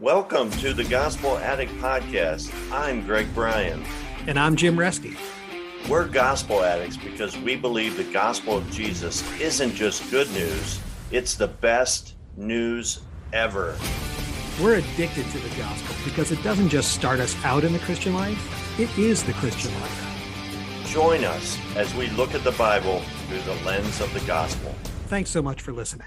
Welcome to the Gospel Addict Podcast. I'm Bryan. And I'm Jim Reski. We're gospel addicts because we believe the gospel of Jesus isn't just good news, it's the best news ever. We're addicted to the gospel because it doesn't just start us out in the Christian life, it is the Christian life. Join us as we look at the Bible through the lens of the gospel. Thanks so much for listening.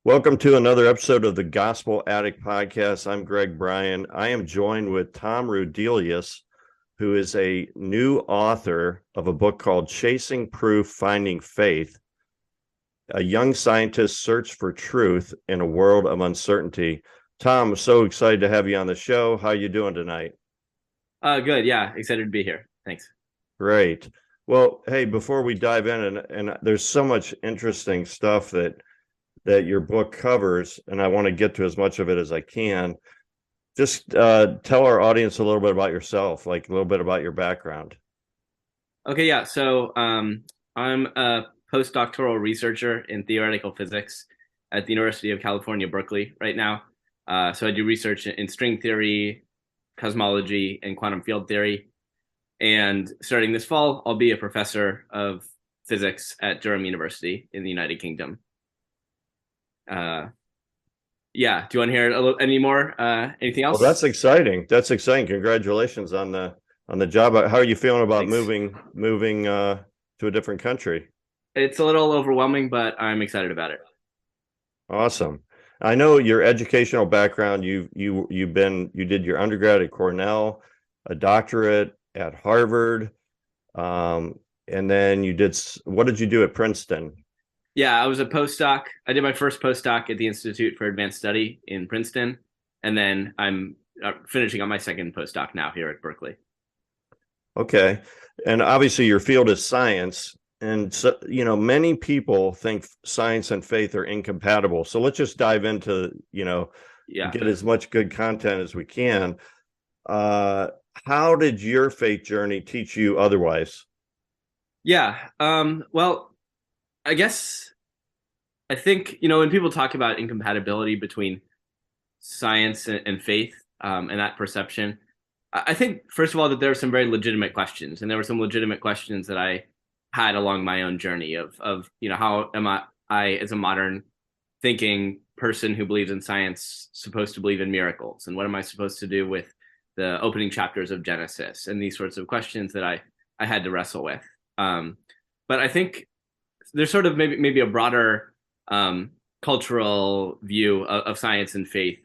Welcome to another episode of the Gospel Addict Podcast. I'm Bryan. I am joined with Tom Rudelius, who is a new author of a book called Chasing Proof, Finding Faith, a young scientist's search for truth in a world of uncertainty. Tom, I'm so excited to have you on the show. How are you doing tonight? Good. Yeah. Excited to be here. Thanks. Great. Well, hey, before we dive in, and there's so much interesting stuff that your book covers, and I want to get to as much of it as I can. Just tell our audience a little bit about yourself, like a little bit about your background. Okay, yeah. So I'm a postdoctoral researcher in theoretical physics at the University of California, Berkeley right now. So I do research in string theory, cosmology, and quantum field theory. And starting this fall, I'll be a professor of physics at Durham University in the United Kingdom. Yeah. Do you want to hear any more? Anything else? Well, that's exciting. Congratulations on the job. How are you feeling about Thanks. moving to a different country? It's a little overwhelming, but I'm excited about it. Awesome. I know your educational background. You did your undergrad at Cornell, a doctorate at Harvard, and then what did you do at Princeton? Yeah, I was a postdoc. I did my first postdoc at the Institute for Advanced Study in Princeton, and then I'm finishing on my second postdoc now here at Berkeley. Okay. And obviously your field is science, and so, many people think science and faith are incompatible. So let's just dive into, get as much good content as we can. How did your faith journey teach you otherwise? Yeah. Well, I think, when people talk about incompatibility between science and faith, and that perception, I think, first of all, that there are some very legitimate questions. And there were some legitimate questions that I had along my own journey of how am I, as a modern thinking person who believes in science, supposed to believe in miracles? And what am I supposed to do with the opening chapters of Genesis? And these sorts of questions that I had to wrestle with. But I think there's sort of maybe a broader cultural view of science and faith,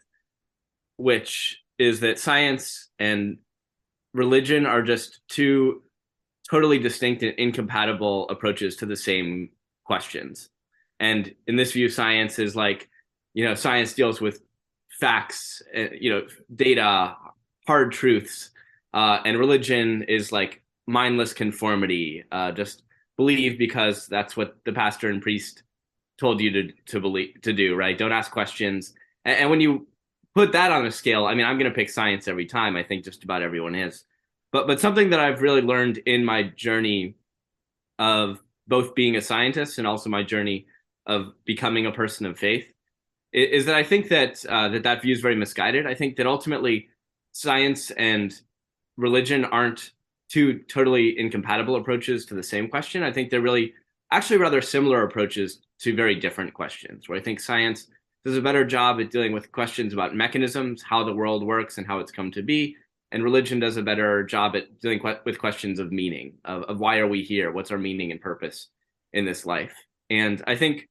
which is that science and religion are just two totally distinct and incompatible approaches to the same questions. And in this view, science is like, science deals with facts, data, hard truths, and religion is like mindless conformity, just believe because that's what the pastor and priest told you to do, right? Don't ask questions. And when you put that on a scale, I mean, I'm going to pick science every time. I think just about everyone is. But something that I've really learned in my journey of both being a scientist and also my journey of becoming a person of faith is that I think that that view is very misguided. I think that ultimately science and religion aren't two totally incompatible approaches to the same question. I think they're really actually rather similar approaches to very different questions, where I think science does a better job at dealing with questions about mechanisms, how the world works and how it's come to be. And religion does a better job at dealing with questions of meaning, of why are we here? What's our meaning and purpose in this life? And I think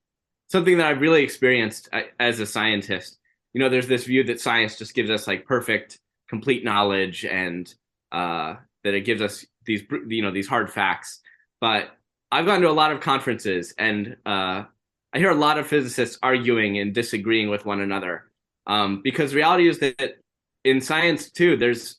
something that I've really experienced as a scientist, there's this view that science just gives us like perfect, complete knowledge and that it gives us these hard facts. But I've gone to a lot of conferences and I hear a lot of physicists arguing and disagreeing with one another, because reality is that in science too, there's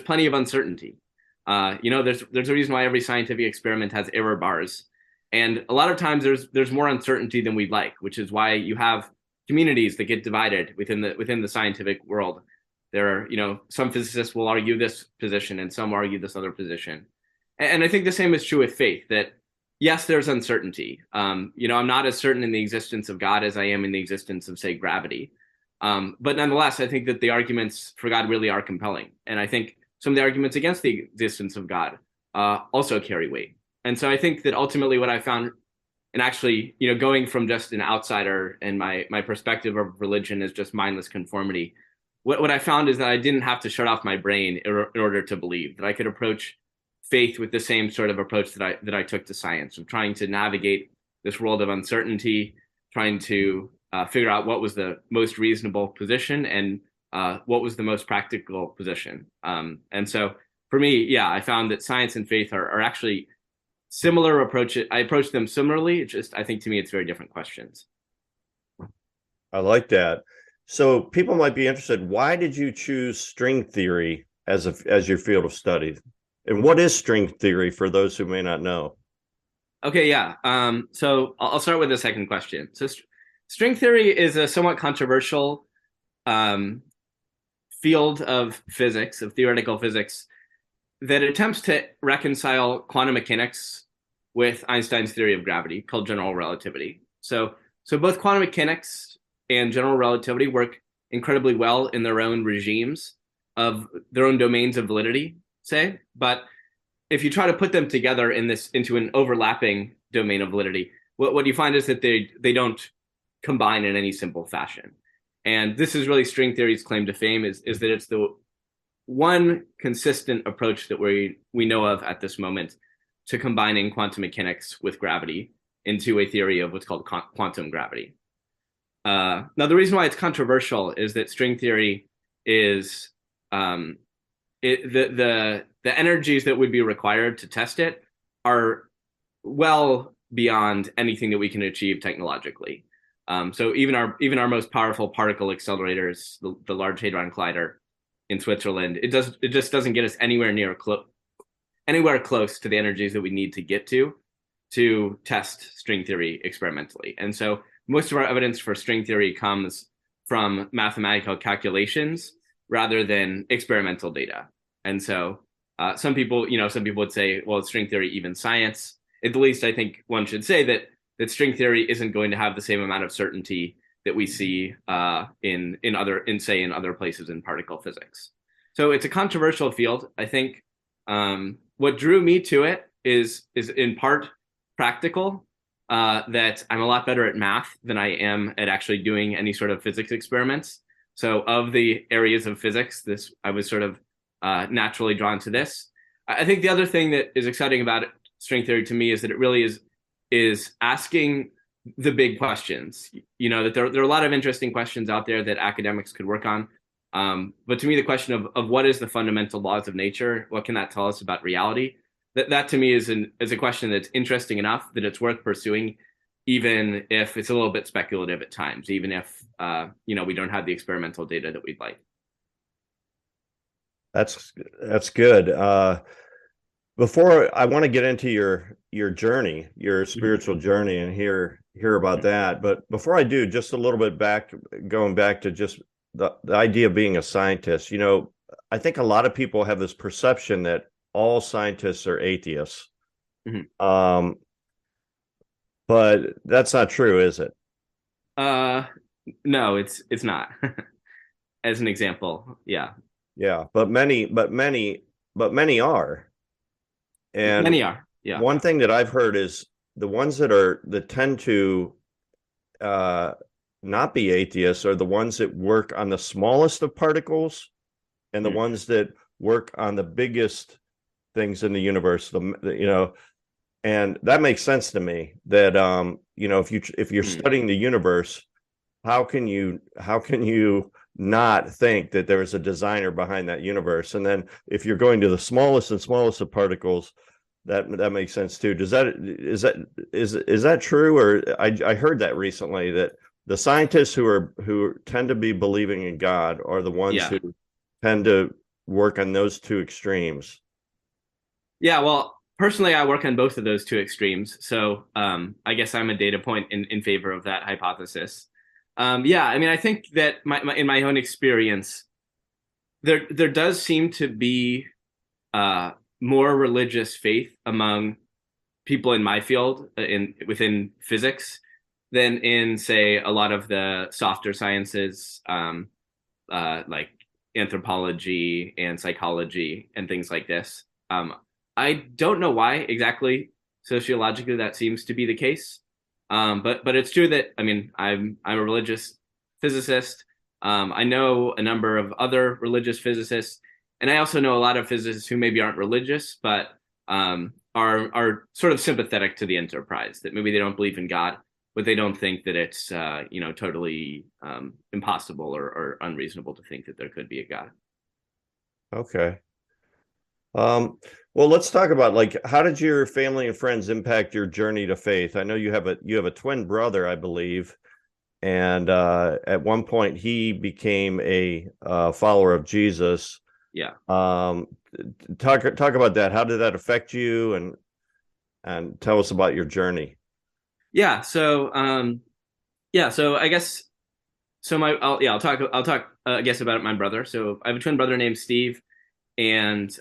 plenty of uncertainty. There's a reason why every scientific experiment has error bars, and a lot of times there's more uncertainty than we'd like, which is why you have communities that get divided within the scientific world. There are, some physicists will argue this position and some argue this other position. And I think the same is true with faith, that yes, there's uncertainty. I'm not as certain in the existence of God as I am in the existence of, say, gravity. But nonetheless, I think that the arguments for God really are compelling. And I think some of the arguments against the existence of God also carry weight. And so I think that ultimately what I found, and actually, going from just an outsider and my perspective of religion is just mindless conformity, what I found is that I didn't have to shut off my brain in order to believe, that I could approach faith with the same sort of approach that I took to science, of trying to navigate this world of uncertainty, trying to figure out what was the most reasonable position and what was the most practical position. And so for me, yeah, I found that science and faith are actually similar approaches. I approach them similarly. It's just, I think to me, it's very different questions. I like that. So people might be interested. Why did you choose string theory as your field of study? And what is string theory for those who may not know? Okay, yeah. So I'll start with the second question. So string theory is a somewhat controversial field of physics, of theoretical physics, that attempts to reconcile quantum mechanics with Einstein's theory of gravity, called general relativity. So both quantum mechanics and general relativity work incredibly well in their own regimes of their own domains of validity, say. But if you try to put them together into an overlapping domain of validity, what you find is that they don't combine in any simple fashion. And this is really string theory's claim to fame, is that it's the one consistent approach that we know of at this moment to combining quantum mechanics with gravity into a theory of what's called quantum gravity. Now, the reason why it's controversial is that string theory is the energies that would be required to test it are well beyond anything that we can achieve technologically. So even our most powerful particle accelerators, the Large Hadron Collider in Switzerland, it just doesn't get us anywhere close to the energies that we need to get to test string theory experimentally. And so most of our evidence for string theory comes from mathematical calculations rather than experimental data. And so some people would say, well, is string theory even science? At the least, I think one should say that string theory isn't going to have the same amount of certainty that we see in other places in particle physics. So it's a controversial field. I think what drew me to it is in part practical, that I'm a lot better at math than I am at actually doing any sort of physics experiments. So of the areas of physics, I was sort of naturally drawn to this. I think the other thing that is exciting about string theory to me is that it really is asking the big questions. That there are a lot of interesting questions out there that academics could work on. But to me, the question of what is the fundamental laws of nature, what can that tell us about reality? That to me is a question that's interesting enough that it's worth pursuing, even if it's a little bit speculative at times, even if we don't have the experimental data that we'd like. That's good. Before I want to get into your journey, your spiritual journey, and hear about that. But before I do, just a little bit going back to just the idea of being a scientist. I think a lot of people have this perception that all scientists are atheists. Mm-hmm. But that's not true, is it? No, it's not. As an example, yeah. Yeah, but many are. And many are. Yeah. One thing that I've heard is the ones that tend to not be atheists are the ones that work on the smallest of particles and the ones that work on the biggest things in the universe. And that makes sense to me. That if you're studying the universe, how can you not think that there is a designer behind that universe? And then if you're going to the smallest of particles, that makes sense too. Is that true? Or I heard that recently, that the scientists who tend to be believing in God are the ones who tend to work on those two extremes. Yeah, well, personally, I work on both of those two extremes. So I guess I'm a data point in favor of that hypothesis. I think that in my own experience, there does seem to be more religious faith among people in my field within physics than in, say, a lot of the softer sciences, like anthropology and psychology and things like this. I don't know why exactly sociologically that seems to be the case, but it's true that, I mean, I'm a religious physicist. I know a number of other religious physicists, and I also know a lot of physicists who maybe aren't religious, but are sort of sympathetic to the enterprise. That maybe they don't believe in God, but they don't think that it's totally impossible or unreasonable to think that there could be a God. Okay. Well, let's talk about, like, how did your family and friends impact your journey to faith? I know you have a twin brother, I believe, and at one point he became a follower of Jesus. Yeah. Talk about that. How did that affect you, and tell us about your journey? Yeah. So I guess I'll talk I guess about my brother. So I have a twin brother named Steve, and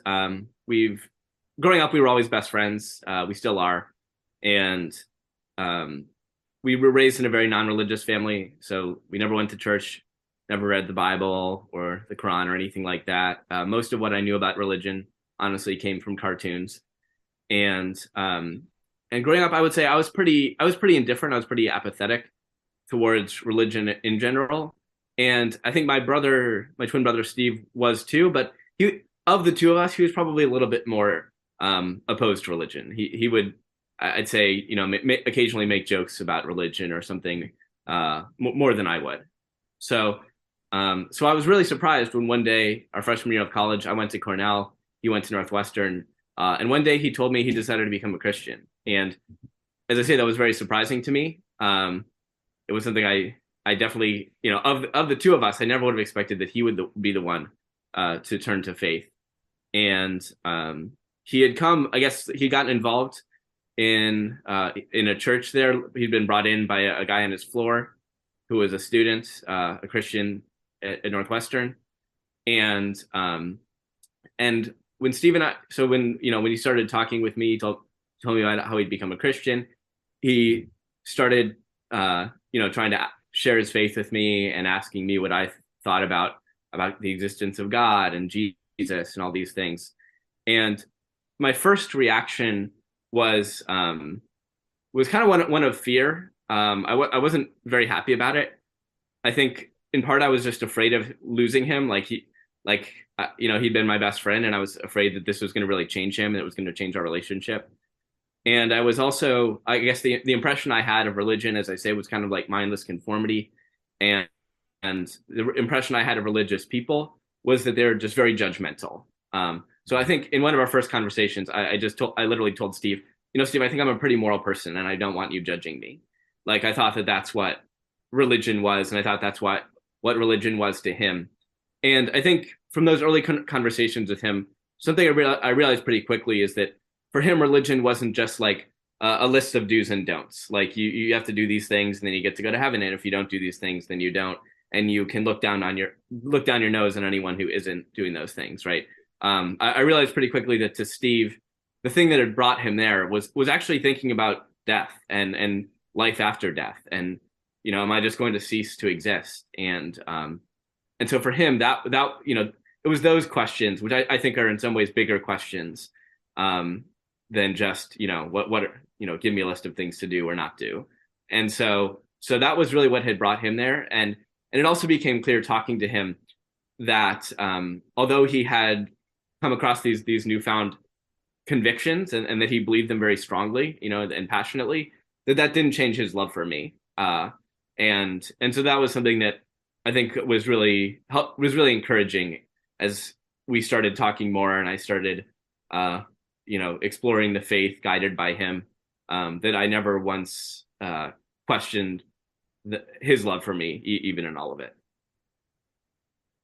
we've growing up we were always best friends. We still are, and we were raised in a very non-religious family. So we never went to church, never read the Bible or the Quran or anything like that. Most of what I knew about religion honestly came from cartoons, and growing up, I would say I was pretty indifferent. I was pretty apathetic towards religion in general. And I think my twin brother Steve, was too. But of the two of us, he was probably a little bit more opposed to religion. He would, I'd say, occasionally make jokes about religion or something more than I would. So, so I was really surprised when one day, our freshman year of college, I went to Cornell. He went to Northwestern, and one day he told me he decided to become a Christian. And as I say, that was very surprising to me. It was something I definitely, of the two of us, I never would have expected that he would be the one to turn to faith. And he had come, I guess he'd gotten involved in a church there. He'd been brought in by a guy on his floor who was a student, a Christian at Northwestern. And when Steve and I, so when he started talking with me, he told me about how he'd become a Christian. He started, trying to share his faith with me and asking me what I thought about the existence of God and Jesus and all these things. And my first reaction was kind of one of fear. I wasn't very happy about it. I think in part I was just afraid of losing him. He'd been my best friend, and I was afraid that this was going to really change him and it was going to change our relationship. And I was also, I guess the impression I had of religion, as I say, was kind of like mindless conformity. And the impression I had of religious people was that they're just very judgmental. So I think in one of our first conversations, I literally told Steve, Steve, I think I'm a pretty moral person and I don't want you judging me. Like, I thought that that's what religion was. And I thought that's what religion was to him. And I think from those early conversations with him, something I realized pretty quickly is that for him, religion wasn't just like a list of do's and don'ts. Like you have to do these things and then you get to go to heaven. And if you don't do these things, then you don't. And you can look down your nose on anyone who isn't doing those things, right? I realized pretty quickly that to Steve, the thing that had brought him there was actually thinking about death and life after death. And, am I just going to cease to exist? And so for him, that it was those questions, which I think are in some ways bigger questions than just, give me a list of things to do or not do. And so that was really what had brought him there. And it also became clear talking to him that although he had come across these newfound convictions and that he believed them very strongly, and passionately, that didn't change his love for me. And so that was something that I think was really encouraging as we started talking more and I started, exploring the faith guided by him, that I never once questioned his love for me, even in all of it.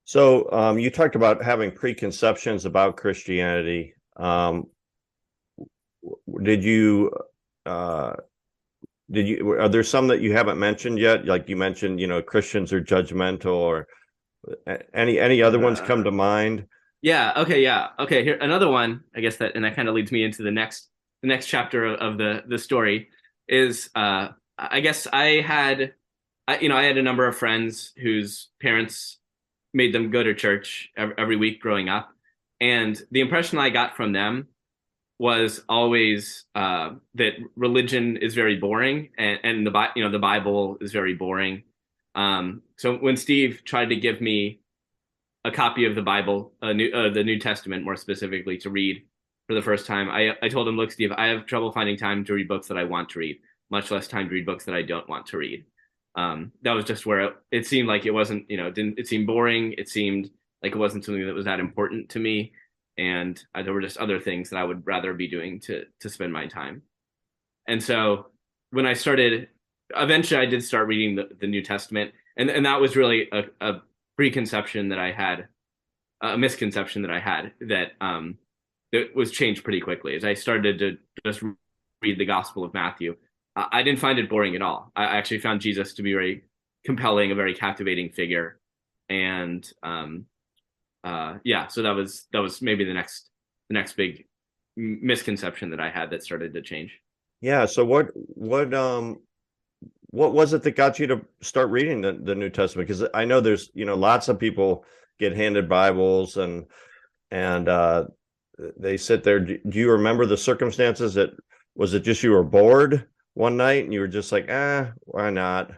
So you talked about having preconceptions about Christianity. Are there some that you haven't mentioned yet? Like you mentioned, Christians are judgmental, or any other ones come to mind? Yeah. Okay. Yeah. Okay. Here, another one, I guess that kind of leads me into the next chapter of the story is, I guess I had a number of friends whose parents made them go to church every week growing up. And the impression I got from them was always that religion is very boring, and the Bible is very boring. So when Steve tried to give me a copy of the Bible, the New Testament more specifically, to read for the first time, I told him, look, Steve, I have trouble finding time to read books that I want to read, much less time to read books that I don't want to read. That was just where it seemed like it wasn't, it seemed boring. It seemed like it wasn't something that was that important to me. And there were just other things that I would rather be doing to spend my time. And so when I started, eventually I did start reading the New Testament. And that was really a preconception that I had, a misconception that I had that was changed pretty quickly as I started to just read the Gospel of Matthew. I didn't find it boring at all. I actually found Jesus to be very compelling, a very captivating figure. And so that was maybe the next big misconception that I had that started to change. Yeah. So what was it that got you to start reading the New Testament? Because I know there's, lots of people get handed Bibles and they sit there. Do you remember the circumstances? Was it just you were bored one night and you were just like, why not?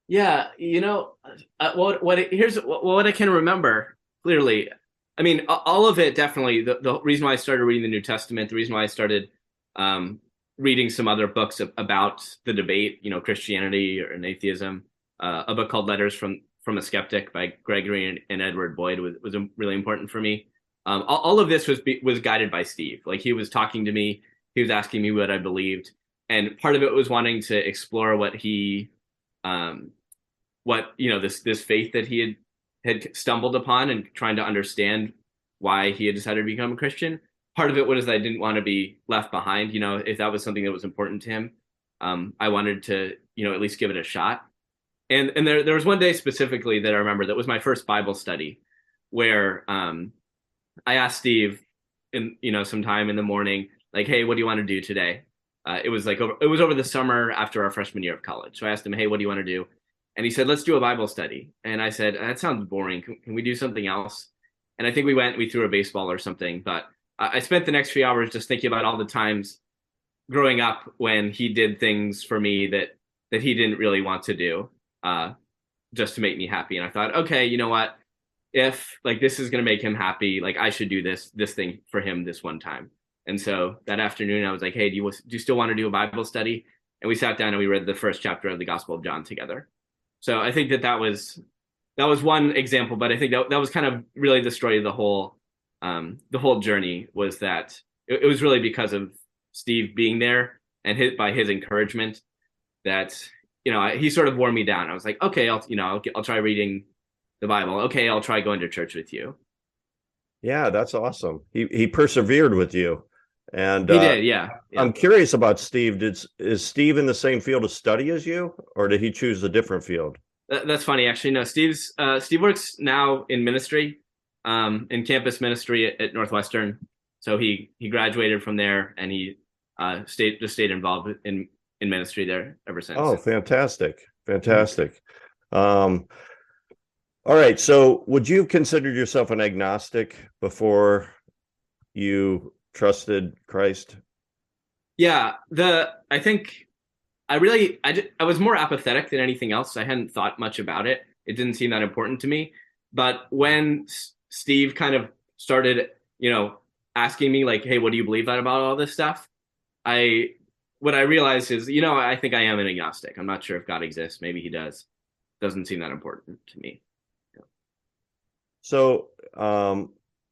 Yeah, here's what I can remember clearly. I mean, all of it definitely. The reason why I started reading the New Testament, the reason why I started reading some other books about the debate, Christianity or atheism, a book called Letters from a Skeptic by Gregory and Edward Boyd was really important for me. All of this was guided by Steve. Like, he was talking to me, he was asking me what I believed, and part of it was wanting to explore what he, this faith that he had stumbled upon, and trying to understand why he had decided to become a Christian. Part of it was that I didn't want to be left behind. If that was something that was important to him, I wanted to, at least give it a shot. And there was one day specifically that I remember that was my first Bible study, where I asked Steve sometime in the morning, like, hey, what do you want to do today? It was over the summer after our freshman year of college. So I asked him, hey, what do you want to do? And he said, let's do a Bible study. And I said, that sounds boring. Can we do something else? And I think we threw a baseball or something. But I spent the next few hours just thinking about all the times growing up when he did things for me that he didn't really want to do, just to make me happy. And I thought, okay, you know what? If like this is going to make him happy, like I should do this thing for him this one time. And so that afternoon I was like, hey, do you still want to do a Bible study? And we sat down and we read the first chapter of the Gospel of John together. So I think that was one example, but I think that was kind of really the story of the whole journey, was that it was really because of Steve being there and by his encouragement that, he sort of wore me down. I was like, okay, I'll try reading the Bible. Okay, I'll try going to church with you. Yeah, that's awesome. He persevered with you. And he did, yeah. I'm curious about Steve. Is Steve in the same field of study as you, or did he choose a different field? That's funny, actually. No, Steve works now in ministry, in campus ministry at Northwestern. So he graduated from there, and he stayed involved in ministry there ever since. Oh, fantastic. All right. So would you have considered yourself an agnostic before you trusted Christ? Yeah, I think I was more apathetic than anything else. I hadn't thought much about it. It didn't seem that important to me. But when Steve kind of started, asking me like, hey, what do you believe about all this stuff? What I realized is, I think I am an agnostic. I'm not sure if God exists. Maybe he does. Doesn't seem that important to me. Yeah. So,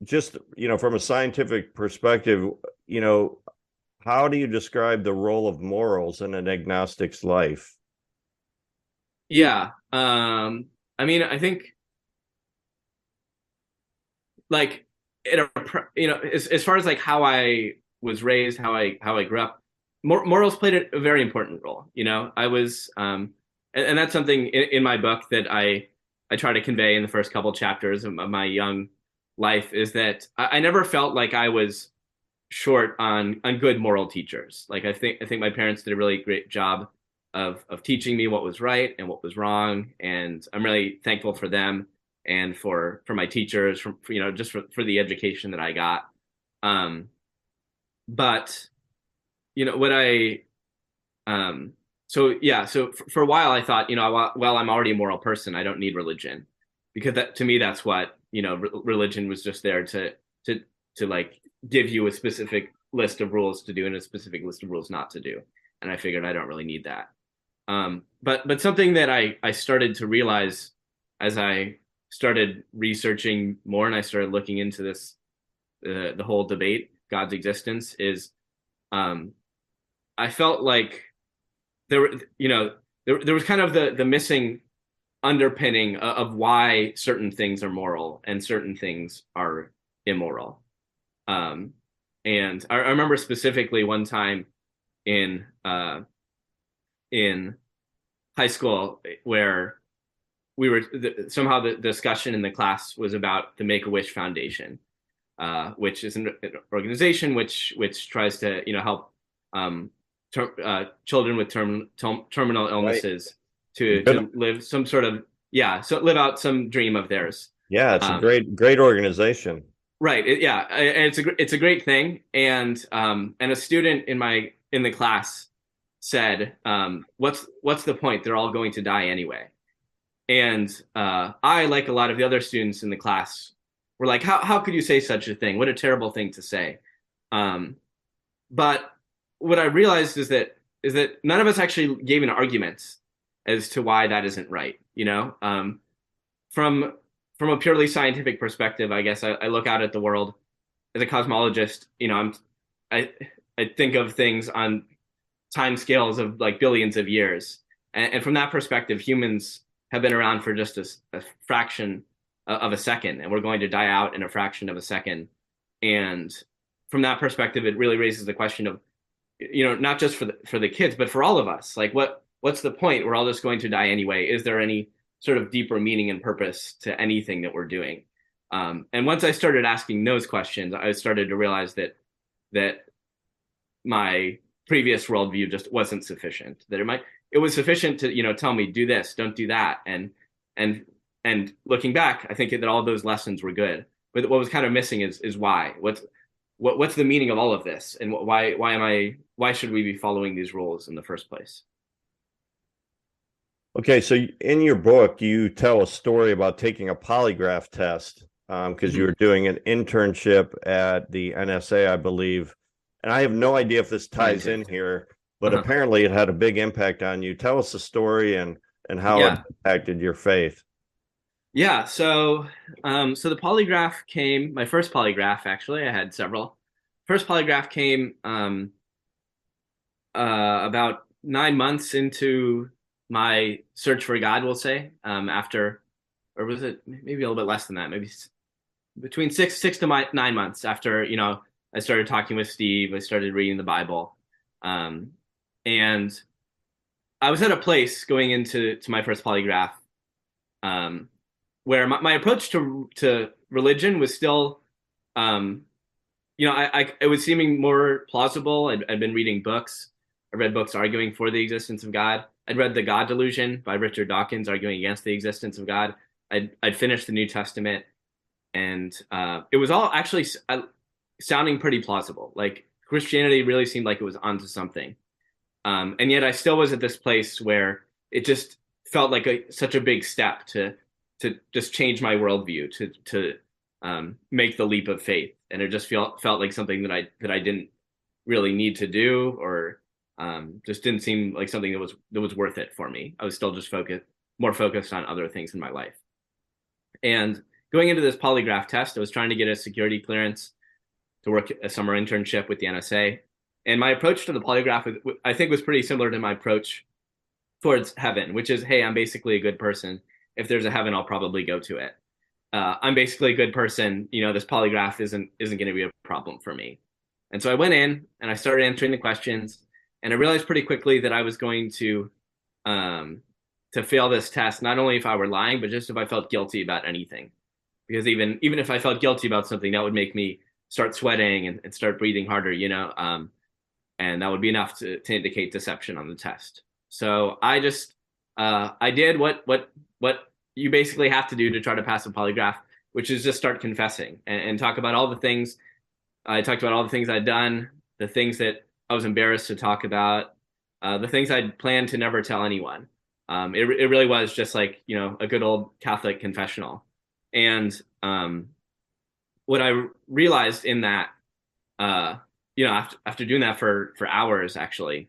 just, from a scientific perspective, how do you describe the role of morals in an agnostic's life? Yeah. I mean, I think like, as far as like how I was raised, how I grew up, morals played a very important role. I was, and that's something in my book that I try to convey in the first couple chapters of my young life, is that I never felt like I was short on good moral teachers. Like I think my parents did a really great job of teaching me what was right and what was wrong. And I'm really thankful for them and for my teachers, for just for the education that I got. But what I so yeah, so for a while I thought, well, I'm already a moral person, I don't need religion, because that, to me, that's what, religion was just there to like give you a specific list of rules to do and a specific list of rules not to do. And I figured I don't really need that. But something that I started to realize as I started researching more and I started looking into this, the whole debate, God's existence, is I felt like there was kind of the missing underpinning of why certain things are moral and certain things are immoral. And I remember specifically one time in high school where somehow the discussion in the class was about the Make-A-Wish Foundation, which is an organization which tries to help children with terminal illnesses to live some sort of live out some dream of theirs. Yeah, it's a great organization. Right. It's a great thing. And a student in the class said, what's the point? They're all going to die anyway. And I, like a lot of the other students in the class, were like, how could you say such a thing? What a terrible thing to say. But what I realized is that none of us actually gave an argument as to why that isn't right. From a purely scientific perspective, I guess I look out at the world as a cosmologist. I think of things on time scales of like billions of years, and from that perspective, humans have been around for just a fraction of a second, and we're going to die out in a fraction of a second. And from that perspective, it really raises the question of, not just for the kids, but for all of us. Like, what's the point? We're all just going to die anyway. Is there any sort of deeper meaning and purpose to anything that we're doing? And once I started asking those questions, I started to realize that my previous worldview just wasn't sufficient. That it was sufficient to tell me, do this, don't do that, and looking back, I think that all of those lessons were good. But what was kind of missing is why. What's the meaning of all of this, and why should we be following these rules in the first place? Okay, so in your book, you tell a story about taking a polygraph test because you were doing an internship at the NSA, I believe. And I have no idea if this ties in here, but apparently it had a big impact on you. Tell us the story and how it impacted your faith. Yeah, so the polygraph came, my first polygraph, actually, I had several. First polygraph came about 9 months into my search for God, we'll say, after, or was it maybe a little bit less than that, maybe between six to 9 months after, I started talking with Steve, I started reading the Bible. And I was at a place going into my first polygraph where my approach to religion was still, it was seeming more plausible. I'd been reading books. I read books arguing for the existence of God. I'd read The God Delusion by Richard Dawkins, arguing against the existence of God. I'd finished the New Testament, and it was all actually sounding pretty plausible. Like, Christianity really seemed like it was onto something. And yet I still was at this place where it just felt like such a big step to just change my worldview, to make the leap of faith. And it just felt like something that I didn't really need to do, or just didn't seem like something that was worth it for me. I was still just more focused on other things in my life. And going into this polygraph test, I was trying to get a security clearance to work a summer internship with the NSA. And my approach to the polygraph, I think, was pretty similar to my approach towards heaven, which is, hey, I'm basically a good person. If there's a heaven, I'll probably go to it. I'm basically a good person. This polygraph isn't going to be a problem for me. And so I went in and I started answering the questions, and I realized pretty quickly that I was going to fail this test, not only if I were lying, but just if I felt guilty about anything. Because even if I felt guilty about something, that would make me start sweating and start breathing harder, and that would be enough to indicate deception on the test. So I did what you basically have to do to try to pass a polygraph, which is just start confessing and talk about all the things. I talked about all the things I'd done, the things that I was embarrassed to talk about, the things I'd planned to never tell anyone. It really was just like, a good old Catholic confessional. And what I realized in that, after doing that for hours, actually,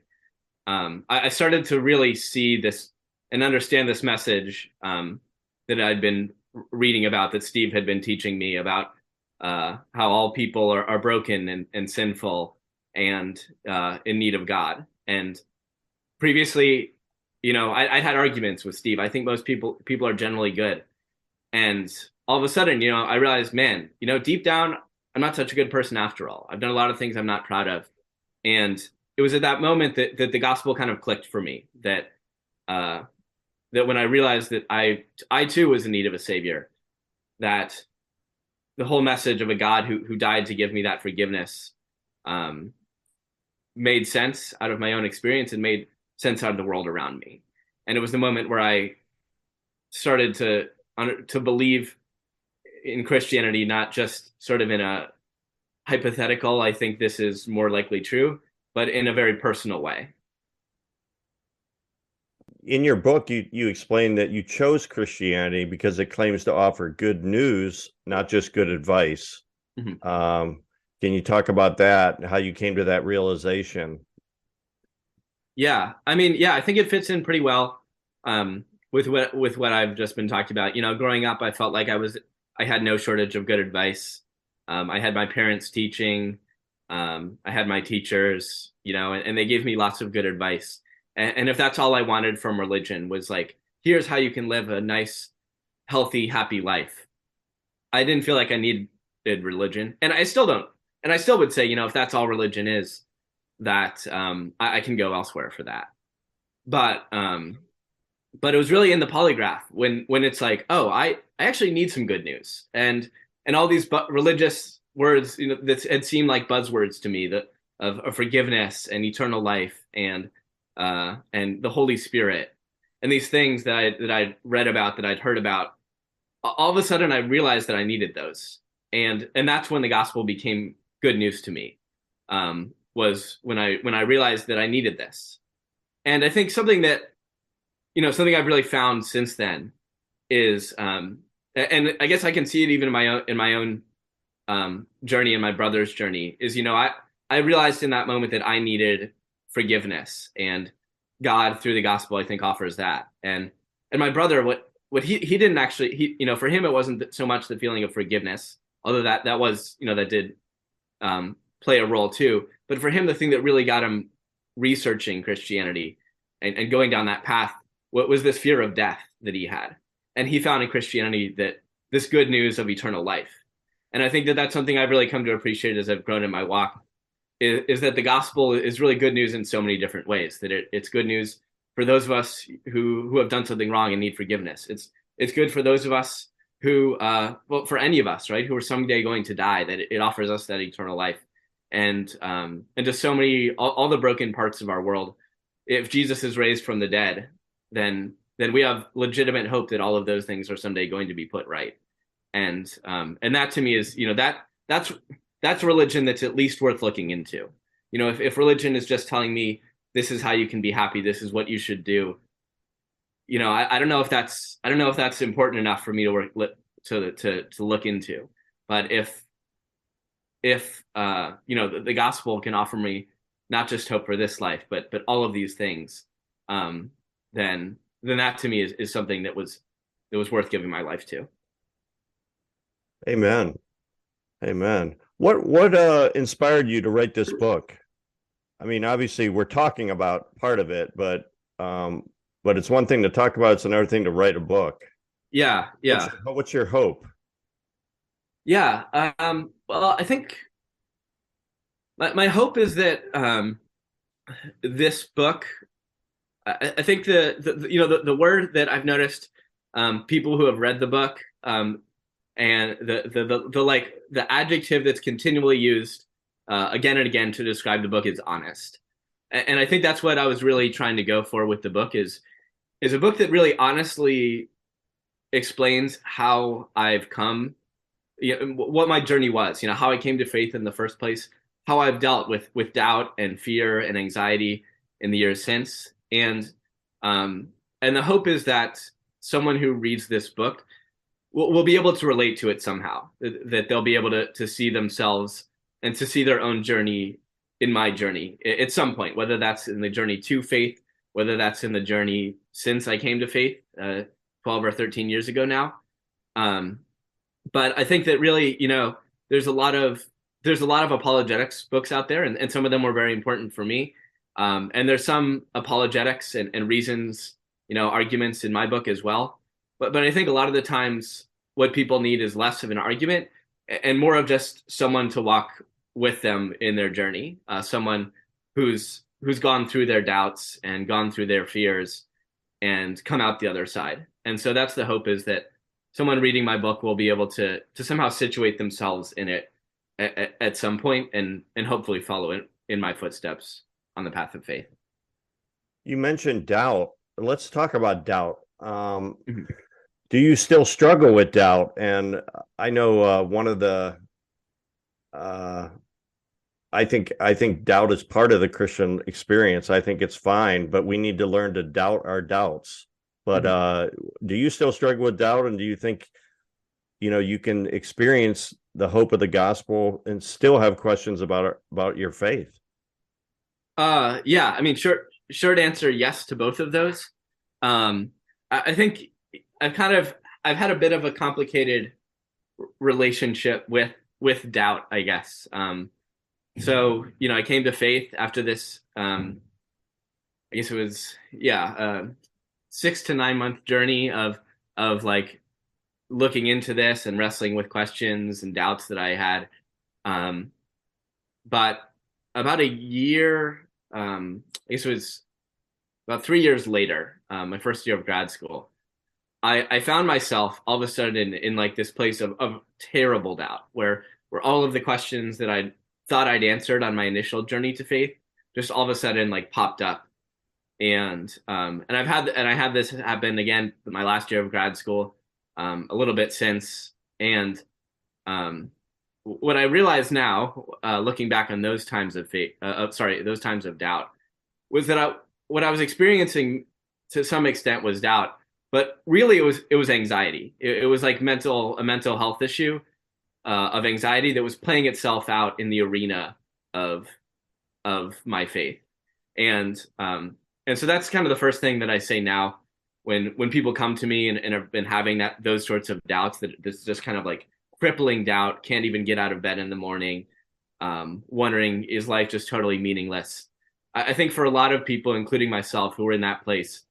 I started to really see this and understand this message that I'd been reading about, that Steve had been teaching me about, how all people are broken and sinful and in need of God. And previously, I had arguments with Steve. I think most people are generally good. And all of a sudden, I realized, man, deep down, I'm not such a good person after all. I've done a lot of things I'm not proud of. And it was at that moment that the gospel kind of clicked for me, that when I realized that I too was in need of a savior, that the whole message of a God who died to give me that forgiveness made sense out of my own experience and made sense out of the world around me. And it was the moment where I started to believe in Christianity, not just sort of in a hypothetical, I think this is more likely true, but in a very personal way. In your book, you explain that you chose Christianity because it claims to offer good news, not just good advice. Mm-hmm. Can you talk about that, how you came to that realization? Yeah, I mean, I think it fits in pretty well with what I've just been talking about. Growing up, I felt like I had no shortage of good advice. I had my parents teaching, I had my teachers, and they gave me lots of good advice. And if that's all I wanted from religion was like, here's how you can live a nice, healthy, happy life, I didn't feel like I needed religion, and I still don't. And I still would say, if that's all religion is, that I can go elsewhere for that. But it was really in the polygraph when it's like, oh, I actually need some good news, and all these religious words, that had seemed like buzzwords to me, that of forgiveness and eternal life and the Holy Spirit, and these things that I'd read about, that I'd heard about. All of a sudden, I realized that I needed those, and that's when the gospel became good news to me. Was when I realized that I needed this. And I think something I've really found since then is, and I guess I can see it even in my own journey and my brother's journey, is, I realized in that moment that I needed forgiveness, and God through the gospel, I think, offers that. And my brother, what he didn't actually, for him, it wasn't so much the feeling of forgiveness, although that was, that did play a role too. But for him, the thing that really got him researching Christianity and going down that path, what was this fear of death that he had. And he found in Christianity that this good news of eternal life. And I think that that's something I've really come to appreciate as I've grown in my walk, is that the gospel is really good news in so many different ways, that it's good news for those of us who have done something wrong and need forgiveness. It's good for those of us who, for any of us, right, who are someday going to die, that it offers us that eternal life. And to so many, all the broken parts of our world, if Jesus is raised from the dead, then we have legitimate hope that all of those things are someday going to be put right. And that to me is, that's religion that's at least worth looking into. If religion is just telling me this is how you can be happy, this is what you should do, I don't know if that's important enough for me to look into. But if the gospel can offer me not just hope for this life, but all of these things, then that to me is something that was worth giving my life to. Amen. What inspired you to write this book? I mean, obviously we're talking about part of it, but it's one thing to talk about, it's another thing to write a book. Yeah. What's your hope? Yeah. Well, I think my hope is that this book, I think the word that I've noticed, people who have read the book, and the adjective that's continually used again and again to describe the book is honest. And I think that's what I was really trying to go for with the book is a book that really honestly explains how I've come, what my journey was, how I came to faith in the first place, how I've dealt with doubt and fear and anxiety in the years since. Um, and the hope is that someone who reads this book will be able to relate to it somehow, that they'll be able to see themselves and to see their own journey in my journey at some point, whether that's in the journey to faith, whether that's in the journey since I came to faith 12 or 13 years ago now. Um, but I think that really, there's a lot of apologetics books out there, and some of them were very important for me. And there's some apologetics and reasons, arguments in my book as well. But I think a lot of the times what people need is less of an argument and more of just someone to walk with them in their journey, someone who's gone through their doubts and gone through their fears and come out the other side. And so that's the hope, is that someone reading my book will be able to somehow situate themselves in it at some point and hopefully follow in my footsteps on the path of faith. You mentioned doubt. Let's talk about doubt. Mhm. Do you still struggle with doubt? And I know one of the I think doubt is part of the Christian experience. I think it's fine, but we need to learn to doubt our doubts. But do you still struggle with doubt? And do you think, you can experience the hope of the gospel and still have questions about your faith? Yeah, I mean, short answer, yes to both of those. I think I've had a bit of a complicated relationship with doubt, I guess. So, I came to faith after this, I guess it was, 6 to 9 month journey of like looking into this and wrestling with questions and doubts that I had. But about a year, I guess it was about 3 years later, my first year of grad school, I found myself all of a sudden in like this place of terrible doubt, where all of the questions that I thought I'd answered on my initial journey to faith just all of a sudden like popped up. And I had this happen again my last year of grad school, a little bit since. And what I realize now, looking back on those times of faith, those times of doubt, was that what I was experiencing to some extent was doubt, but really it was anxiety. It was like a mental health issue of anxiety that was playing itself out in the arena of my faith. And so that's kind of the first thing that I say now when people come to me and have been having those sorts of doubts, that this just kind of like crippling doubt, can't even get out of bed in the morning, wondering, is life just totally meaningless? I think for a lot of people, including myself, who were in that place,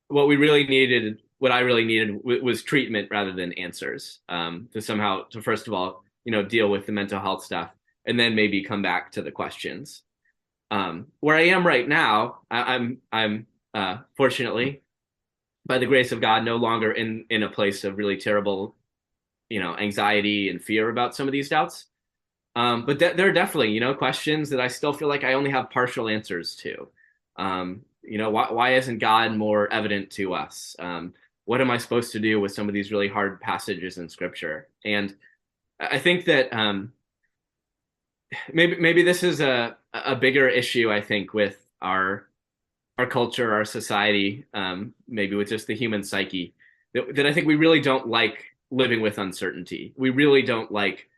what I really needed was treatment rather than answers, to first of all, deal with the mental health stuff and then maybe come back to the questions. Where I am right now, I'm fortunately, by the grace of God, no longer in a place of really terrible, anxiety and fear about some of these doubts. But there are definitely, questions that I still feel like I only have partial answers to. Why isn't God more evident to us? What am I supposed to do with some of these really hard passages in Scripture? And I think that maybe this is a bigger issue, I think, with our culture, our society, maybe with just the human psyche, that I think we really don't like living with uncertainty. We really don't like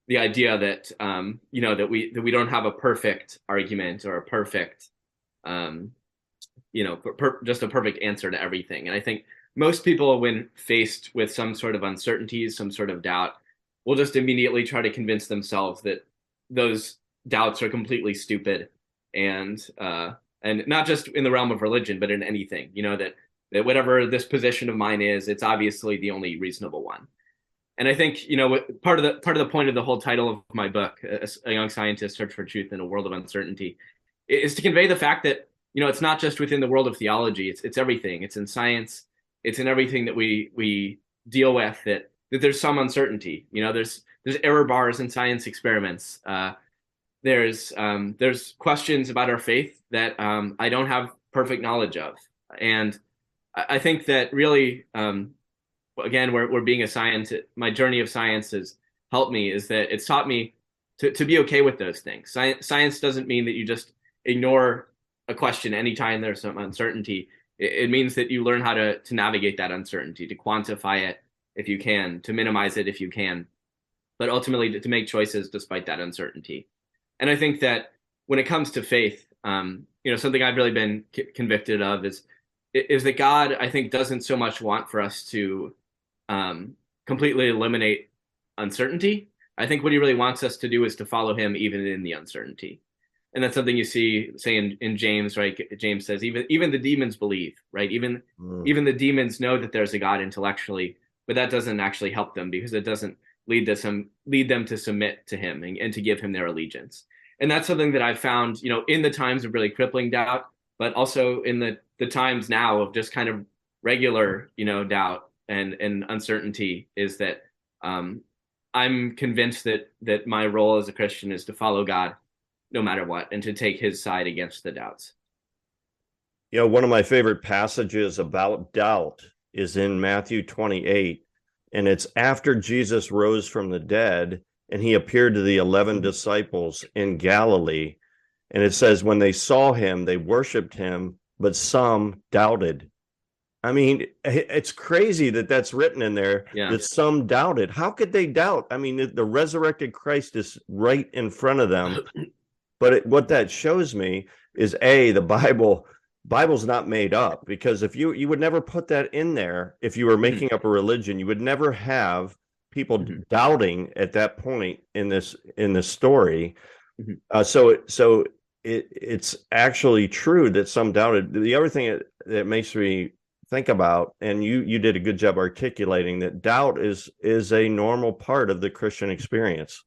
the idea that that we don't have a perfect argument or a perfect just a perfect answer to everything. And I think most people, when faced with some sort of uncertainties, some sort of doubt, will just immediately try to convince themselves that those doubts are completely stupid, and not just in the realm of religion, but in anything. That whatever this position of mine is, it's obviously the only reasonable one. And I think part of the point of the whole title of my book, A Young Scientist Search for Truth in a World of Uncertainty, is to convey the fact that it's not just within the world of theology. It's everything. It's in science. It's in everything that we deal with. That there's some uncertainty. There's error bars in science experiments. there's questions about our faith that I don't have perfect knowledge of, and I think that really, again, we're being a scientist. My journey of science has helped me, is that it's taught me to be okay with those things. Science doesn't mean that you just ignore a question anytime there's some uncertainty. It means that you learn how to navigate that uncertainty, to quantify it if you can, to minimize it if you can, but ultimately to make choices despite that uncertainty. And I think that when it comes to faith, something I've really been convicted of is that God, I think, doesn't so much want for us to completely eliminate uncertainty. I think what he really wants us to do is to follow him even in the uncertainty. And that's something you say in James, right? James says, even the demons believe, right? Even the demons know that there's a God intellectually, but that doesn't actually help them, because it doesn't lead them to submit to him and to give him their allegiance. And that's something that I've found, in the times of really crippling doubt, but also in the times now of just kind of regular, doubt and uncertainty, is that I'm convinced that my role as a Christian is to follow God no matter what, and to take his side against the doubts. One of my favorite passages about doubt is in Matthew 28, and it's after Jesus rose from the dead and he appeared to the 11 disciples in Galilee. And it says, when they saw him, they worshiped him, but some doubted. I mean, it's crazy that that's written in there, that some doubted. How could they doubt? I mean, the resurrected Christ is right in front of them. But what that shows me is, the Bible's not made up, because if you would never put that in there if you were making up a religion. You would never have people doubting at that point in this story. So it's actually true that some doubted. The other thing that makes me think about, and you did a good job articulating, that doubt is a normal part of the Christian experience.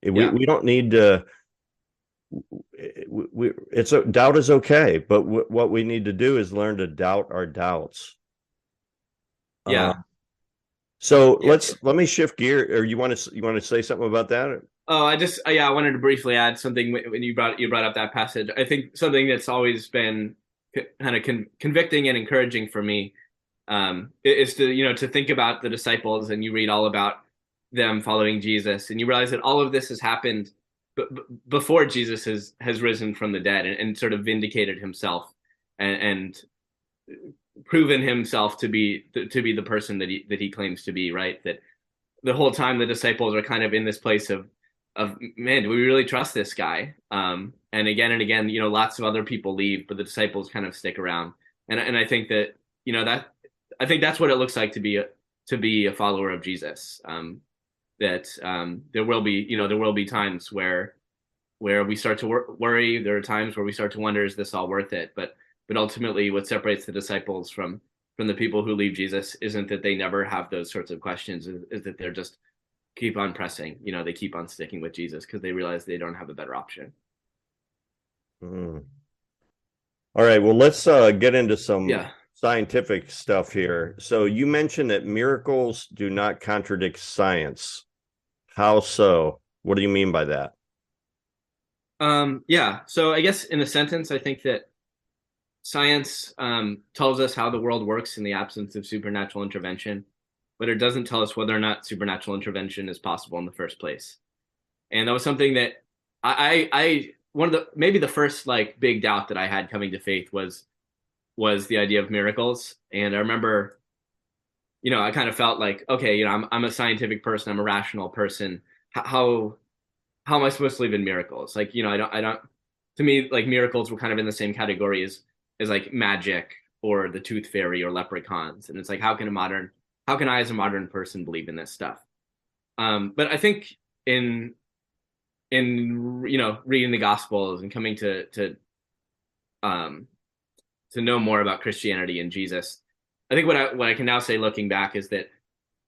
We don't need to. Doubt is okay, but what we need to do is learn to doubt our doubts. Let me shift gear. Or you want to say something about that? Oh, I wanted to briefly add something when you brought up that passage. I think something that's always been kind of convicting and encouraging for me is to think about the disciples, and you read all about them following Jesus, and you realize that all of this has happened before Jesus has risen from the dead and sort of vindicated himself and proven himself to be the person that he claims to be, right? That the whole time the disciples are kind of in this place of man, do we really trust this guy? And again, lots of other people leave, but the disciples kind of stick around. And I think that I think that's what it looks like to be a follower of Jesus. That there will be times where we start to worry. There are times where we start to wonder, is this all worth it? But ultimately, what separates the disciples from the people who leave Jesus isn't that they never have those sorts of questions, is that they're just keep on pressing. They keep on sticking with Jesus because they realize they don't have a better option. All right, well, let's get into some scientific stuff here. So you mentioned that miracles do not contradict science. How so? What do you mean by that? So I guess in a sentence, I think that science tells us how the world works in the absence of supernatural intervention, but it doesn't tell us whether or not supernatural intervention is possible in the first place. And that was something that one of the, maybe the first big doubt that I had coming to faith was the idea of miracles. And I remember, I kind of felt like, okay, I'm a scientific person, I'm a rational person. How am I supposed to believe in miracles? I don't. To me, miracles were kind of in the same category as magic or the tooth fairy or leprechauns. And it's how can I as a modern person believe in this stuff? But I think in reading the Gospels and coming to know more about Christianity and Jesus, I think what I can now say looking back is that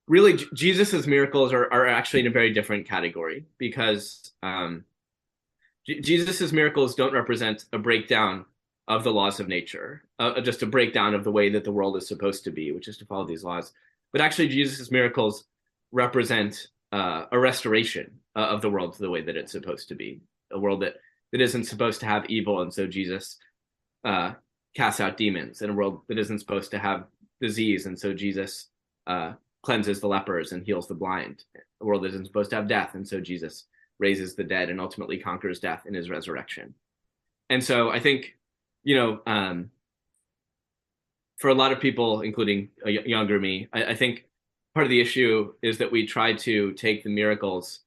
really Jesus's miracles are actually in a very different category, because Jesus's miracles don't represent a breakdown of the laws of nature, just a breakdown of the way that the world is supposed to be, which is to follow these laws. But actually, Jesus's miracles represent a restoration of the world to the way that it's supposed to be. a world that isn't supposed to have evil, and so Jesus casts out demons, in a world that isn't supposed to have disease, and so Jesus cleanses the lepers and heals the blind, a world that isn't supposed to have death, and so Jesus raises the dead and ultimately conquers death in his resurrection. And so I think, for a lot of people, including younger me, I think part of the issue is that we try to take the miracles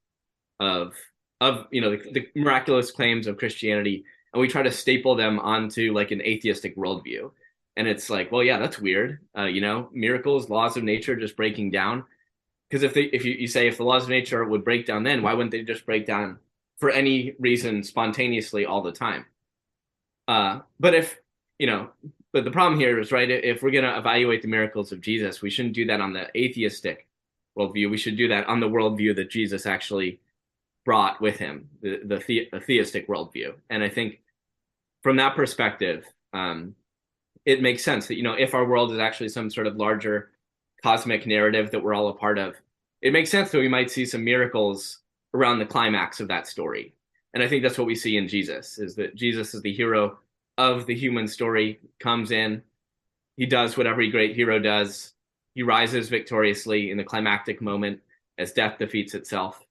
of the miraculous claims of Christianity, and we try to staple them onto like an atheistic worldview. And it's like, well, yeah, that's weird. Miracles, laws of nature just breaking down. Because if you say if the laws of nature would break down, then why wouldn't they just break down for any reason spontaneously all the time? But the problem here is, right, if we're going to evaluate the miracles of Jesus, we shouldn't do that on the atheistic worldview. We should do that on the worldview that Jesus actually brought with him, the theistic worldview. And I think from that perspective, it makes sense that, if our world is actually some sort of larger cosmic narrative that we're all a part of, it makes sense that we might see some miracles around the climax of that story. And I think that's what we see in Jesus, is that Jesus is the hero of the human story, comes in, he does what every great hero does. He rises victoriously in the climactic moment as death defeats itself.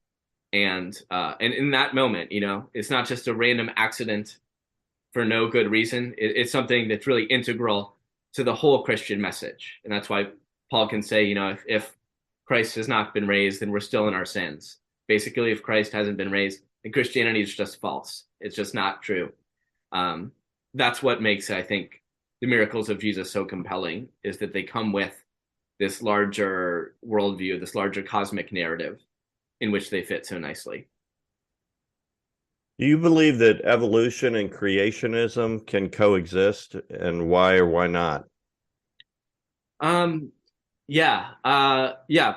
And in that moment, it's not just a random accident for no good reason. It's something that's really integral to the whole Christian message. And that's why Paul can say, if Christ has not been raised, then we're still in our sins. Basically, if Christ hasn't been raised, then Christianity is just false. It's just not true. That's what makes, I think, the miracles of Jesus so compelling, is that they come with this larger worldview, this larger cosmic narrative in which they fit so nicely. Do you believe that evolution and creationism can coexist, and why or why not? Yeah.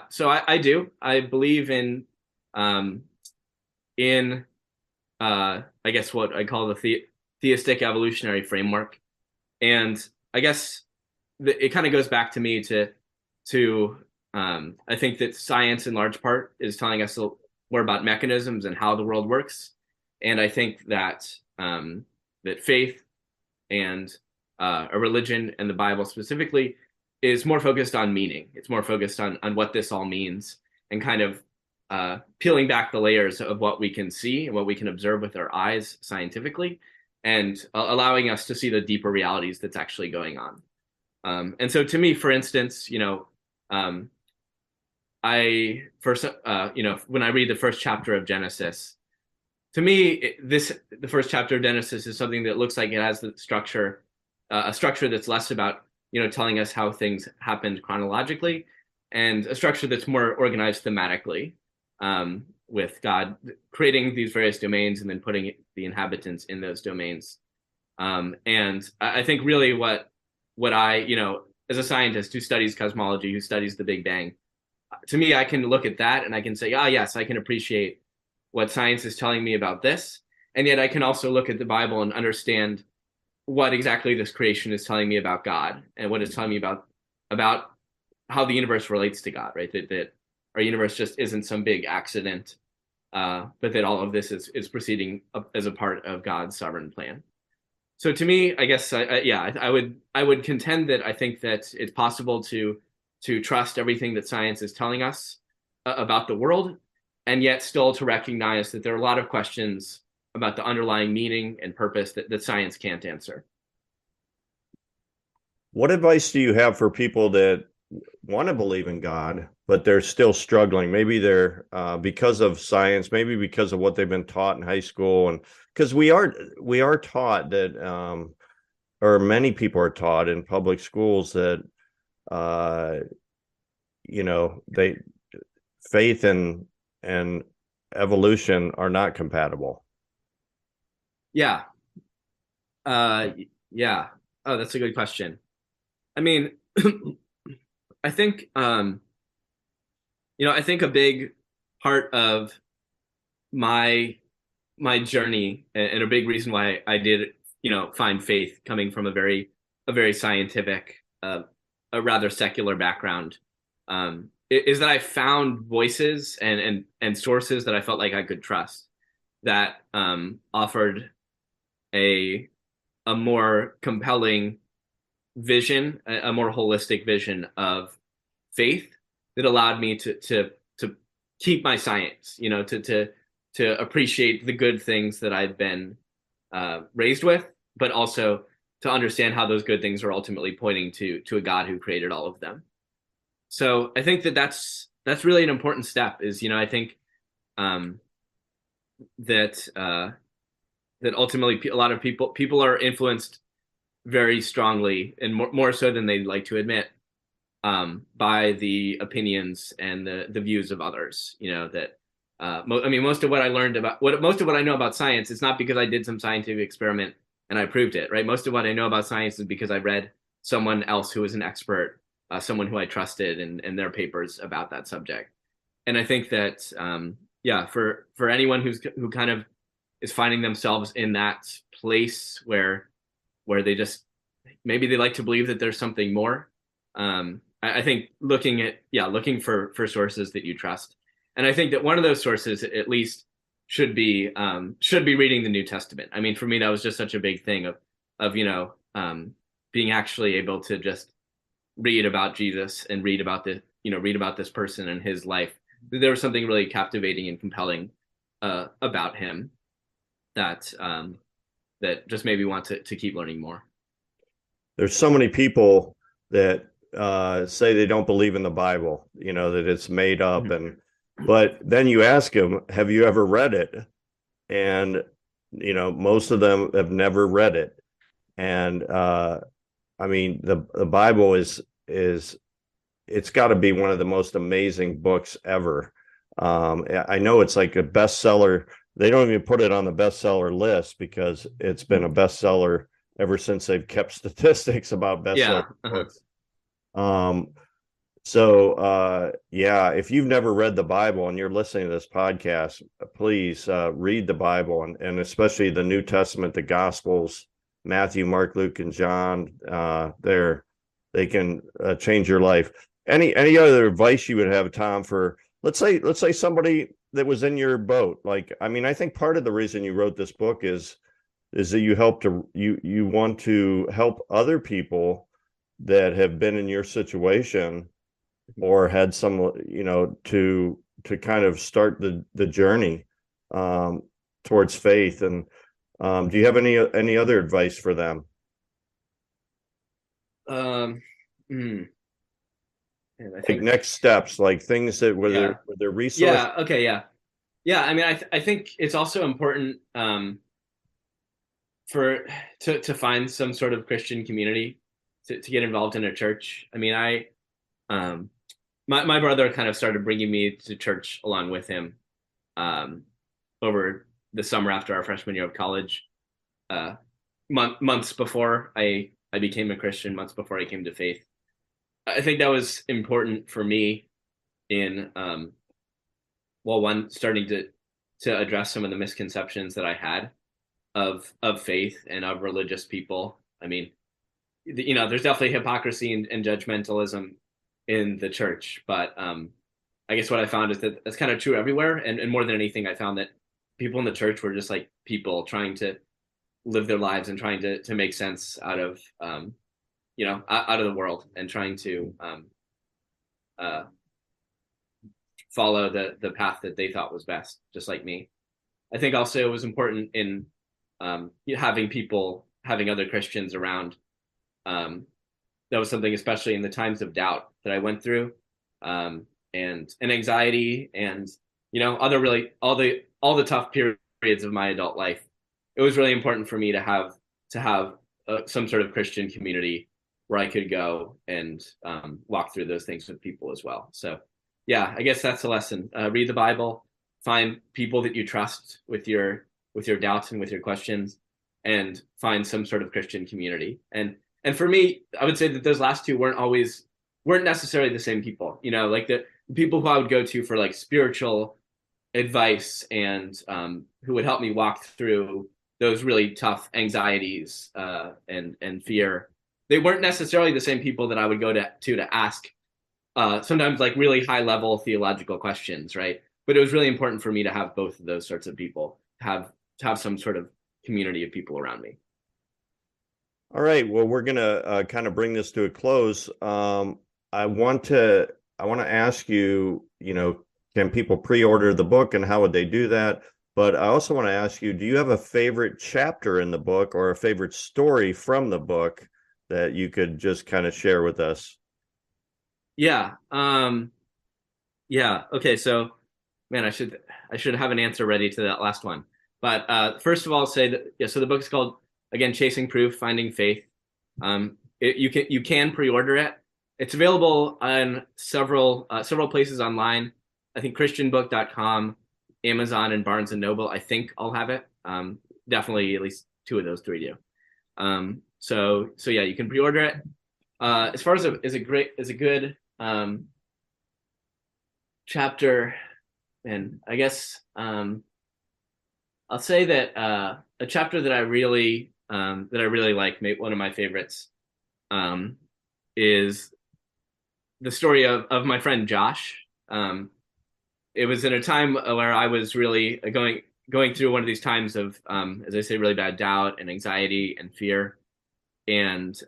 So I do. I believe in I guess what I call the theistic evolutionary framework, and I guess it kind of goes back to me to I think that science in large part is telling us more about mechanisms and how the world works, and I think that that faith and a religion, and the Bible specifically, is more focused on meaning. It's more focused on what this all means, and kind of peeling back the layers of what we can see and what we can observe with our eyes scientifically, and allowing us to see the deeper realities that's actually going on. And so to me, for instance, I first, when I read the first chapter of Genesis, to me, the first chapter of Genesis is something that looks like it has the structure, a structure that's less about, telling us how things happened chronologically, and a structure that's more organized thematically, with God creating these various domains and then putting the inhabitants in those domains. And I think really what I, as a scientist who studies cosmology, who studies the Big Bang, to me, I can look at that and I can say, yes, I can appreciate what science is telling me about this. And yet I can also look at the Bible and understand what exactly this creation is telling me about God, and what it's telling me about how the universe relates to God, right? That our universe just isn't some big accident, but that all of this is proceeding as a part of God's sovereign plan. So to me, I guess, I would contend that I think that it's possible to trust everything that science is telling us about the world, and yet still to recognize that there are a lot of questions about the underlying meaning and purpose that science can't answer. What advice do you have for people that want to believe in God, but they're still struggling? Maybe they're because of science, maybe because of what they've been taught in high school, and because we are taught that, or many people are taught in public schools that faith and evolution are not compatible. Yeah. Yeah. Oh, that's a good question. I mean, I think, I think a big part of my journey, and a big reason why I did, find faith coming from a very scientific, a rather secular background, is that I found voices and sources that I felt like I could trust. that offered a more compelling vision, a more holistic vision of faith that allowed me to keep my science, to appreciate the good things that I've been raised with, but also to understand how those good things are ultimately pointing to a God who created all of them. So I think that's really an important step. Is I think that that ultimately a lot of people are influenced very strongly, and more so than they'd like to admit, by the opinions and the views of others. That most of what I learned most of what I know about science is not because I did some scientific experiment and I proved it, right? Most of what I know about science is because I read someone else who was an expert, someone who I trusted, and their papers about that subject. And I think that for anyone who kind of is finding themselves in that place where they just maybe they like to believe that there's something more. I think looking for sources that you trust, and I think that one of those sources at least should be reading the New Testament. I mean, for me, that was just such a big thing of being actually able to just read about Jesus and read about this person and his life. There was something really captivating and compelling about him that just made me want to keep learning more. There's so many people that say they don't believe in the Bible, that it's made up. Mm-hmm. But then you ask them, have you ever read it? And, most of them have never read it. And I mean, the Bible is it's got to be one of the most amazing books ever. I know it's like a bestseller. They don't even put it on the bestseller list because it's been a bestseller ever since they've kept statistics about bestseller books. If you've never read the Bible and you're listening to this podcast, please read the Bible, and especially the New Testament, the Gospels, Matthew, Mark, Luke, and John. They can change your life. Any other advice you would have, Tom, for let's say somebody that was in your boat? Like, I mean, I think part of the reason you wrote this book is that you want to help other people that have been in your situation or had some, to kind of start the journey towards faith. And do you have any other advice for them? Like next steps, like things that were their resources. Yeah. Okay. Yeah. I mean, I think it's also important to find some sort of Christian community to get involved in a church. I mean, my brother kind of started bringing me to church along with him over the summer after our freshman year of college, months before I became a Christian, months before I came to faith. I think that was important for me in starting to address some of the misconceptions that I had of faith and of religious people. I mean, there's definitely hypocrisy and judgmentalism in the church, but I guess what I found is that that's kind of true everywhere. And more than anything, I found that people in the church were just like people trying to live their lives and trying to make sense out of out of the world, and trying to follow the path that they thought was best, just like me. I think also it was important in having other Christians around. That was something, especially in the times of doubt that I went through, and anxiety, and other really all the tough periods of my adult life. It was really important for me to have some sort of Christian community where I could go and walk through those things with people as well. So yeah, I guess that's the lesson. Read the Bible, find people that you trust with your doubts and with your questions, and find some sort of Christian community. And for me, I would say that those last two weren't necessarily the same people. Like the people who I would go to for like spiritual advice and who would help me walk through those really tough anxieties and fear. They weren't necessarily the same people that I would go to ask sometimes like really high level theological questions, right? But it was really important for me to have both of those sorts of people have some sort of community of people around me. All right. Well, we're gonna kind of bring this to a close. I want to ask you, can people pre-order the book and how would they do that? But I also want to ask you, do you have a favorite chapter in the book or a favorite story from the book that you could just kind of share with us? Yeah. Yeah. Okay. So, man, I should have an answer ready to that last one. But first of all, I'll say that, yeah, so the book is called, again, Chasing Proof, Finding Faith. You can pre-order it. It's available on several places online. I think christianbook.com, Amazon, and Barnes and Noble. I think I'll have it. Definitely at least 2 of those 3 do. So yeah, you can pre-order it. As far as a good chapter, and I guess I'll say that a chapter that I really like, one of my favorites, is the story of my friend Josh. It was in a time where I was really going through one of these times of, as I say, really bad doubt and anxiety and fear, and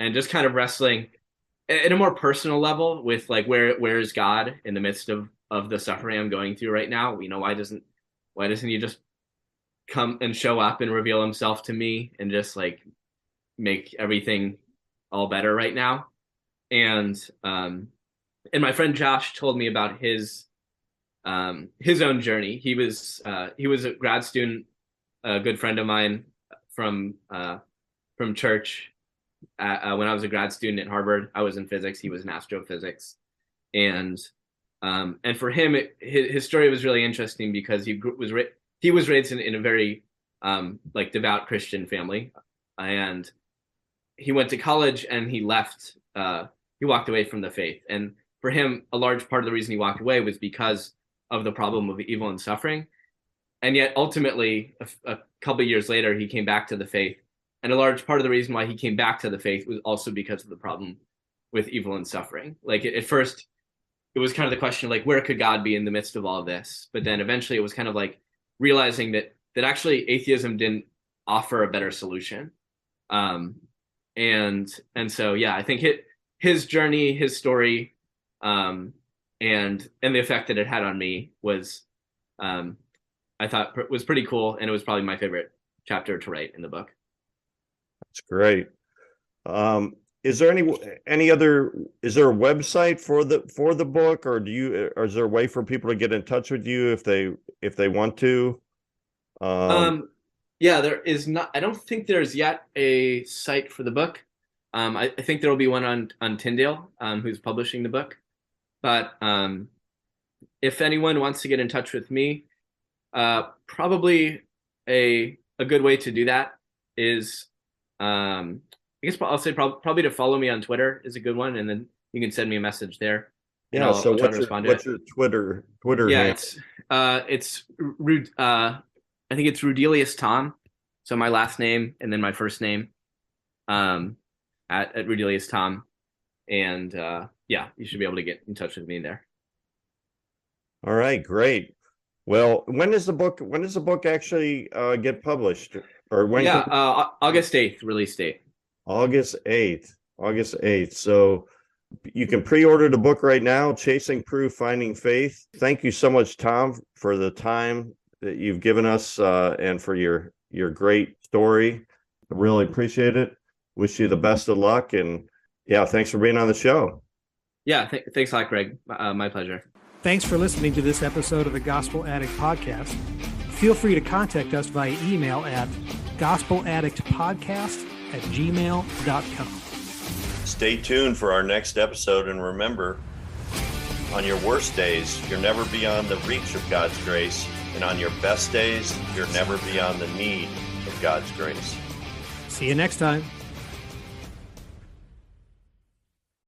just kind of wrestling at a more personal level with, like, where is God in the midst of the suffering I'm going through right now? Why doesn't he just come and show up and reveal himself to me and just, like, make everything all better right now? And my friend Josh told me about his own journey. He was a grad student, a good friend of mine from church. When I was a grad student at Harvard, I was in physics. He was in astrophysics, and for him, his story was really interesting because he was raised in a very like devout Christian family, and he went to college and he left. He walked away from the faith, and for him, a large part of the reason he walked away was because of the problem of evil and suffering. And yet, ultimately, a couple of years later, he came back to the faith. And a large part of the reason why he came back to the faith was also because of the problem with evil and suffering. Like, at first, it was kind of the question, like, where could God be in the midst of all of this? But then eventually it was kind of like realizing that actually atheism didn't offer a better solution. And so, yeah, I think his journey, his story, and the effect that it had on me was, I thought was pretty cool. And it was probably my favorite chapter to write in the book. That's great. Is there is there a website for the book, or is there a way for people to get in touch with you if they want to? Yeah, there is not. I don't think there's yet a site for the book. I think there will be one on Tyndale, who's publishing the book. But if anyone wants to get in touch with me, probably a good way to do that is, I guess I'll say probably to follow me on Twitter is a good one, and then you can send me a message there. Yeah. So what's your Twitter? Yeah, handle? it's I think it's Rudelius Tom. So my last name and then my first name, at Rudelius Tom, and yeah, you should be able to get in touch with me there. All right, great. Well, when does the book actually get published? Or when? Yeah, August 8th, release date. August 8th. So you can pre-order the book right now, Chasing Proof, Finding Faith. Thank you so much, Tom, for the time that you've given us and for your great story. I really appreciate it. Wish you the best of luck. And yeah, thanks for being on the show. Yeah, thanks a lot, Greg. My pleasure. Thanks for listening to this episode of the Gospel Addict Podcast. Feel free to contact us via email at gospeladdictpodcast@gmail.com. Stay tuned for our next episode, and remember, on your worst days, you're never beyond the reach of God's grace, and on your best days, you're never beyond the need of God's grace. See you next time.